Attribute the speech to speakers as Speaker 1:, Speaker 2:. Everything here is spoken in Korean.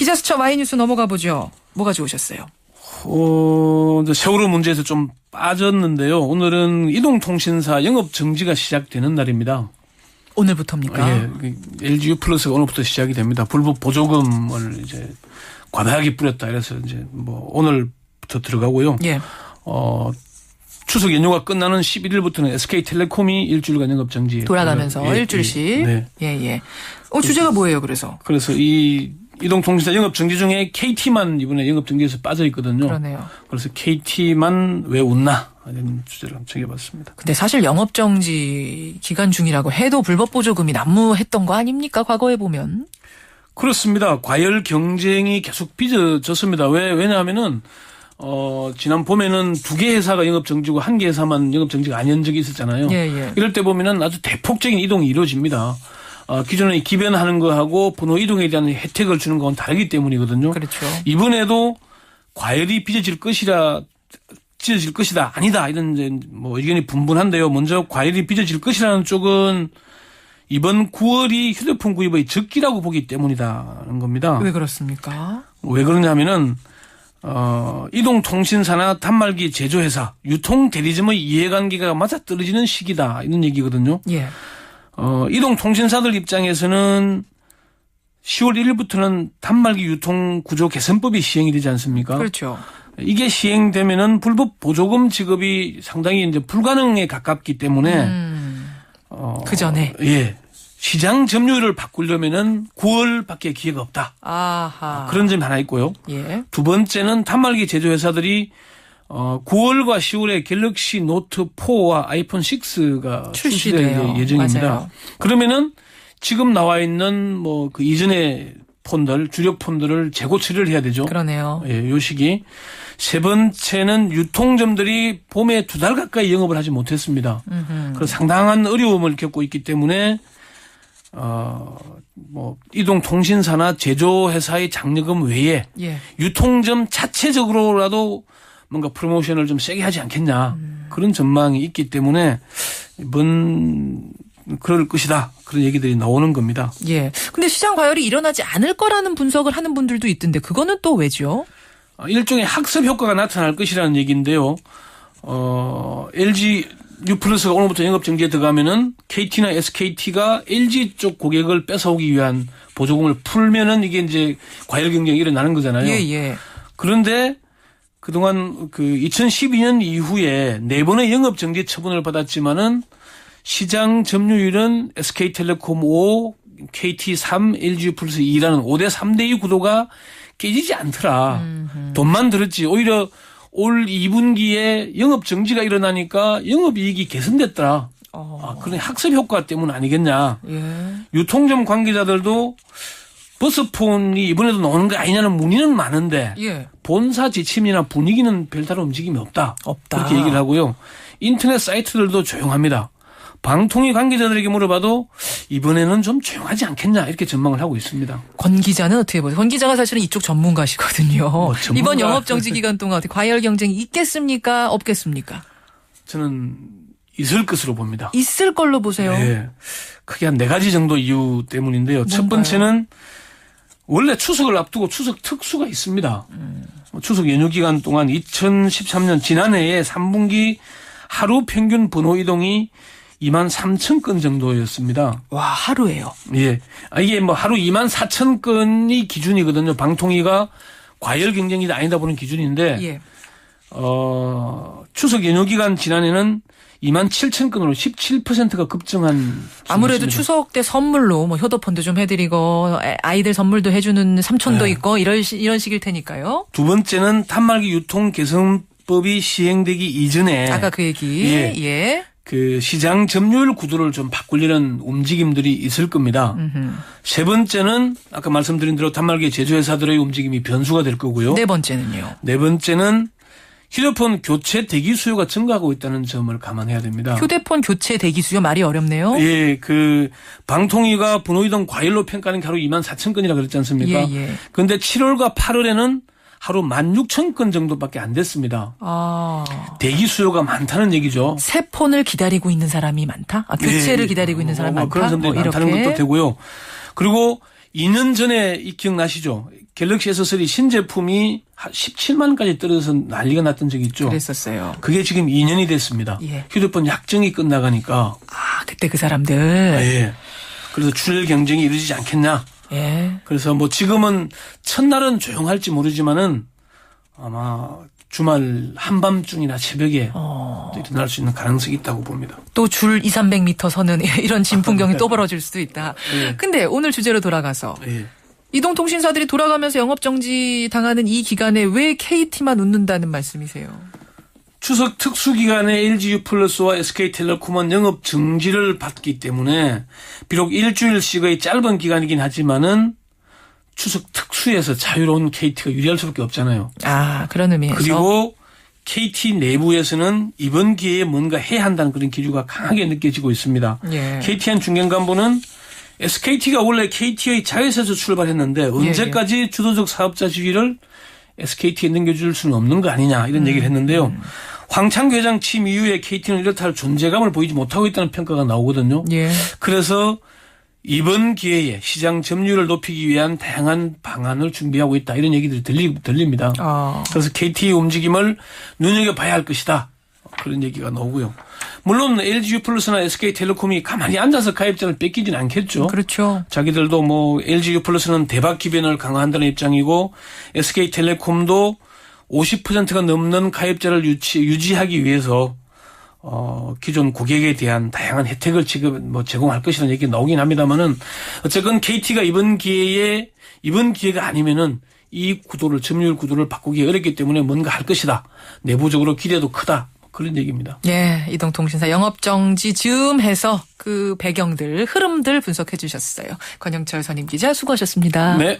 Speaker 1: 기자 수첩 와이뉴스 넘어가 보죠. 뭐가 좋으셨어요?
Speaker 2: 이제 세월호 문제에서 좀 빠졌는데요. 오늘은 이동통신사 영업 정지가 시작되는 날입니다.
Speaker 1: 오늘부터입니까?
Speaker 2: 예, LGU 플러스가 오늘부터 시작이 됩니다. 불법 보조금을 이제 과다하게 뿌렸다. 이래서 이제 뭐 오늘부터 들어가고요.
Speaker 1: 예.
Speaker 2: 추석 연휴가 끝나는 11일부터는 SK텔레콤이 일주일간 영업 정지
Speaker 1: 돌아가면서 일주일씩.
Speaker 2: 네.
Speaker 1: 예. 주제가 뭐예요? 그래서
Speaker 2: 이 이동통신사 영업 정지 중에 KT만 이번에 영업 정지에서 빠져 있거든요.
Speaker 1: 그러네요.
Speaker 2: 그래서 KT만 왜 웃나 이런 주제를 정해봤습니다.
Speaker 1: 근데 사실 영업 정지 기간 중이라고 해도 불법 보조금이 난무했던 거 아닙니까? 과거에 보면.
Speaker 2: 그렇습니다. 과열 경쟁이 계속 빚어졌습니다. 왜냐하면은 지난 봄에는 2개 회사가 영업 정지고 1개 회사만 영업 정지가 아닌 적이 있었잖아요.
Speaker 1: 예.
Speaker 2: 이럴 때 보면은 아주 대폭적인 이동이 이루어집니다. 기존에 기변하는 거하고 번호 이동에 대한 혜택을 주는 건 다르기 때문이거든요.
Speaker 1: 그렇죠.
Speaker 2: 이번에도 과열이 빚어질 것이다 아니다 이런 이제 뭐 의견이 분분한데요. 먼저 과열이 빚어질 것이라는 쪽은 이번 9월이 휴대폰 구입의 적기라고 보기 때문이다는 겁니다.
Speaker 1: 왜 그렇습니까?
Speaker 2: 왜 그러냐면은 이동통신사나 단말기 제조회사, 유통대리점의 이해관계가 맞아떨어지는 시기다 이런 얘기거든요.
Speaker 1: 예.
Speaker 2: 이동통신사들 입장에서는 10월 1일부터는 단말기 유통구조 개선법이 시행이 되지 않습니까?
Speaker 1: 그렇죠.
Speaker 2: 이게 시행되면은 불법 보조금 지급이 상당히 이제 불가능에 가깝기 때문에
Speaker 1: 그 전에
Speaker 2: 시장 점유율을 바꾸려면은 9월밖에 기회가 없다.
Speaker 1: 아하.
Speaker 2: 그런 점이 하나 있고요.
Speaker 1: 예.
Speaker 2: 두 번째는 단말기 제조회사들이 9월과 10월에 갤럭시 노트 4와 아이폰 6가 출시될 예정입니다.
Speaker 1: 맞아요.
Speaker 2: 그러면은 지금 나와 있는 뭐 그 이전의 폰들, 주력 폰들을 재고 처리를 해야 되죠.
Speaker 1: 그러네요.
Speaker 2: 예, 요 시기. 세 번째는 유통점들이 봄에 2달 가까이 영업을 하지 못했습니다. 그래서 상당한 어려움을 겪고 있기 때문에 뭐 이동통신사나 제조회사의 장려금 외에 유통점 자체적으로라도 뭔가 프로모션을 좀 세게 하지 않겠냐 그런 전망이 있기 때문에 이번 그럴 것이다 그런 얘기들이 나오는 겁니다.
Speaker 1: 예. 근데 시장 과열이 일어나지 않을 거라는 분석을 하는 분들도 있던데 그거는 또 왜죠?
Speaker 2: 일종의 학습 효과가 나타날 것이라는 얘기인데요. LG U 플러스가 오늘부터 영업 정지에 들어가면은 KT나 SKT가 LG 쪽 고객을 뺏어오기 위한 보조금을 풀면은 이게 이제 과열 경쟁이 일어나는 거잖아요.
Speaker 1: 예.
Speaker 2: 그런데 그동안 2012년 이후에 4번의 영업 정지 처분을 받았지만은 시장 점유율은 SK텔레콤 5, KT 3, LG U 플러스 2라는 5대 3대2 구도가 깨지지 않더라. 돈만 들었지. 오히려 올 2분기에 영업 정지가 일어나니까 영업이익이 개선됐더라. 그런 학습 효과 때문 아니겠냐.
Speaker 1: 예.
Speaker 2: 유통점 관계자들도 버스폰이 이번에도 나오는 거 아니냐는 문의는 많은데 본사 지침이나 분위기는 별다른 움직임이 없다. 그렇게 얘기를 하고요. 인터넷 사이트들도 조용합니다. 방통위 관계자들에게 물어봐도 이번에는 좀 조용하지 않겠냐 이렇게 전망을 하고 있습니다.
Speaker 1: 권 기자는 어떻게 보세요? 권 기자가 사실은 이쪽 전문가시거든요. 이번 영업정지 기간 동안 어떻게 과열 경쟁이 있겠습니까? 없겠습니까?
Speaker 2: 저는 있을 것으로 봅니다.
Speaker 1: 있을 걸로 보세요.
Speaker 2: 네. 크게 한 4가지 정도 이유 때문인데요. 뭔가요? 첫 번째는 원래 추석을 앞두고 추석 특수가 있습니다. 추석 연휴 기간 동안 2013년 지난해에 3분기 하루 평균 번호 이동이 23,000건 정도였습니다.
Speaker 1: 와, 하루에요?
Speaker 2: 예. 이게 뭐 하루 24,000건이 기준이거든요. 방통위가 과열 경쟁이 아니다 보는 기준인데, 추석 연휴 기간 지난해는 27,000건으로 17%가 급증한.
Speaker 1: 아무래도 추석 때 선물로 뭐 효도폰도 좀 해드리고 아이들 선물도 해주는 삼촌도 있고 이런 식일 테니까요.
Speaker 2: 두 번째는 단말기 유통 개선법이 시행되기 이전에.
Speaker 1: 아까 그 얘기.
Speaker 2: 그 시장 점유율 구도를 좀 바꾸려는 움직임들이 있을 겁니다. 세 번째는 아까 말씀드린 대로 단말기 제조회사들의 움직임이 변수가 될 거고요.
Speaker 1: 네 번째는요?
Speaker 2: 네 번째는 휴대폰 교체 대기 수요가 증가하고 있다는 점을 감안해야 됩니다.
Speaker 1: 휴대폰 교체 대기 수요 말이 어렵네요.
Speaker 2: 예, 방통위가 번호이동 과열로 평가하는 게 하루 24,000건이라 그랬지 않습니까? 그런데 7월과 8월에는 하루 16,000건 정도밖에 안 됐습니다. 대기 수요가 많다는 얘기죠.
Speaker 1: 새 폰을 기다리고 있는 사람이 많다? 교체를 기다리고 있는 사람이 많다?
Speaker 2: 그런 점들이 많다는 것도 되고요. 그리고 2년 전에 기억나시죠? 갤럭시 S3 신제품이 17만까지 떨어져서 난리가 났던 적이 있죠.
Speaker 1: 그랬었어요.
Speaker 2: 그게 지금 2년이 됐습니다.
Speaker 1: 예.
Speaker 2: 휴대폰 약정이 끝나가니까.
Speaker 1: 그때 그 사람들.
Speaker 2: 예. 그래서 출혈 경쟁이 이루어지지 않겠냐.
Speaker 1: 예.
Speaker 2: 그래서 뭐 지금은 첫날은 조용할지 모르지만은 아마 주말 한밤중이나 새벽에 또 일어날 수 있는 가능성이 있다고 봅니다.
Speaker 1: 또 줄 200~300m 서는 이런 진풍경이 또 벌어질 수도 있다.
Speaker 2: 예.
Speaker 1: 근데 오늘 주제로 돌아가서
Speaker 2: 예.
Speaker 1: 이동통신사들이 돌아가면서 영업정지 당하는 이 기간에 왜 KT만 웃는다는 말씀이세요?
Speaker 2: 추석 특수기간에 LG유플러스와 SK텔레콤은 영업 정지를 받기 때문에 비록 일주일씩의 짧은 기간이긴 하지만은 추석 특수에서 자유로운 KT가 유리할 수밖에 없잖아요.
Speaker 1: 그런 의미에서.
Speaker 2: 그리고 KT 내부에서는 이번 기회에 뭔가 해야 한다는 그런 기류가 강하게 느껴지고 있습니다.
Speaker 1: 예.
Speaker 2: KT한 중견간부는 SKT가 원래 KT의 자회사에서 출발했는데 언제까지 주도적 사업자 지위를 SKT에 넘겨줄 수는 없는 거 아니냐 이런 얘기를 했는데요. 황창규 회장 취임 이후에 KT는 이렇다 할 존재감을 보이지 못하고 있다는 평가가 나오거든요.
Speaker 1: 예.
Speaker 2: 그래서 이번 기회에 시장 점유율을 높이기 위한 다양한 방안을 준비하고 있다 이런 얘기들이 들립니다. 그래서 KT의 움직임을 눈여겨봐야 할 것이다. 그런 얘기가 나오고요. 물론 LG유플러스나 SK텔레콤이 가만히 앉아서 가입자를 뺏기진 않겠죠.
Speaker 1: 그렇죠.
Speaker 2: 자기들도 뭐 LG유플러스는 대박 기변을 강화한다는 입장이고 SK텔레콤도 50%가 넘는 가입자를 유지하기 위해서 기존 고객에 대한 다양한 혜택을 지금 제공할 것이라는 얘기가 나오긴 합니다만은 어쨌건 KT가 이번 기회가 아니면은 이 점유율 구도를 바꾸기 어렵기 때문에 뭔가 할 것이다. 내부적으로 기대도 크다. 그런 얘기입니다.
Speaker 1: 예, 이동통신사 영업정지 즈음해서 그 배경들, 흐름들 분석해 주셨어요. 권영철 선임 기자 수고하셨습니다.
Speaker 2: 네.